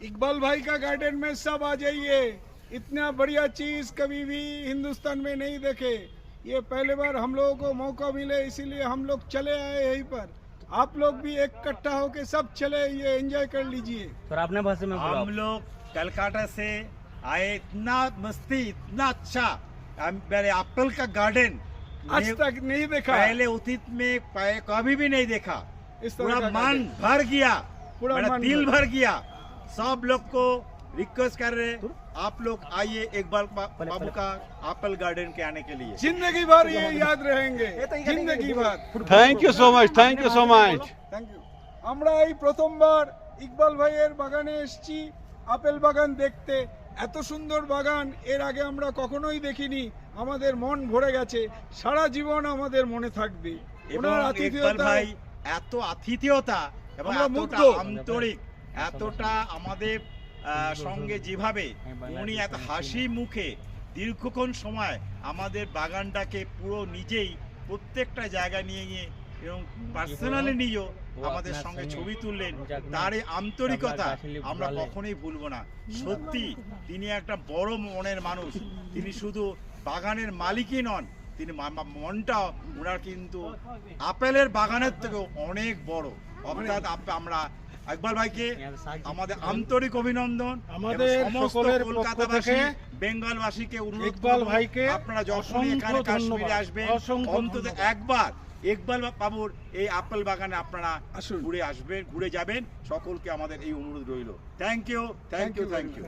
इकबाल भाई का गार्डन में सब आ जाइए। इतना बढ़िया चीज कभी भी हिंदुस्तान में नहीं देखे। ये पहले बार हम लोगों को मौका मिले, इसीलिए हम लोग चले आए यहीं पर। आप लोग भी इकट्ठा होके सब चले, ये एंजॉय कर लीजिए। सर अपने भाषा में बोलो। हम लोग कलकत्ता से आए, इतना मस्ती, इतना अच्छा। मेरे एप्पल का गार्डन आज तक नहीं देखा, पहले अतीत में कभी भी नहीं देखा। इस तरह पूरा का मन garden। भर गया, पूरा मेरा मन दिल भर भर गया। सब लोग को रिक्वेस्ट कर रहे, आप लोग आइए एक बार बाबू का एप्पल गार्डन के आने के लिए। जिंदगी भर ये याद रहेंगे, जिंदगी भर। Thank you so much, thank you so much. Thank you. আমরা এই প্রথমবার ইকবাল ভাইয়ের বাগানে এসেছি আপেল বাগান দেখতে। এত সুন্দর বাগান এর আগে আমরা কখনোই দেখিনি। আমাদের মন ভরে গেছে, সারা জীবন আমাদের মনে থাকবে। এবং ওনার ইকবাল আতিথেয়তা ভাই এত আতিথেয়তা এবং আমরা এতটা মুগ্ধ। আন্তরিক, এতটা আমাদের সঙ্গে যেভাবে উনি এত হাসি মুখে দীর্ঘক্ষণ সময় আমাদের বাগানটাকে পুরো নিজেই প্রত্যেকটা জায়গা নিয়ে গিয়ে এবং পার্সোনালি নিয়েও আমাদের সঙ্গে ছবি তুললেন, তার এই আন্তরিকতা আমরা কখনোই ভুলবো না। সত্যি তিনি একটা বড় মনের মানুষ। তিনি শুধু বাগানের মালিকই নন, তিনি মনটা ওনার কিন্তু আপেলের বাগানের থেকেও অনেক বড়। অর্থাৎ আমরা ইকবাল ভাইকে আমাদের আন্তরিক অভিনন্দন। আমাদের সমস্ত সকলের পক্ষ কলকাতাবাসী, থেকে বেঙ্গলবাসীকে অনুরোধ ইকবাল করব, ভাইকে আপনারা যখন এখানে অসংখ্য কাশ্মীরে ধন্যবাদ, আসবেন অসংখ্য অন্তত ধন্যবাদ। একবার ইকবাল বাবুর এই আপেল বাগানে আপনারা আসুন। ঘুরে আসবেন, ঘুরে যাবেন। সকলকে আমাদের এই অনুরোধ রইল। Thank you, thank you, thank you.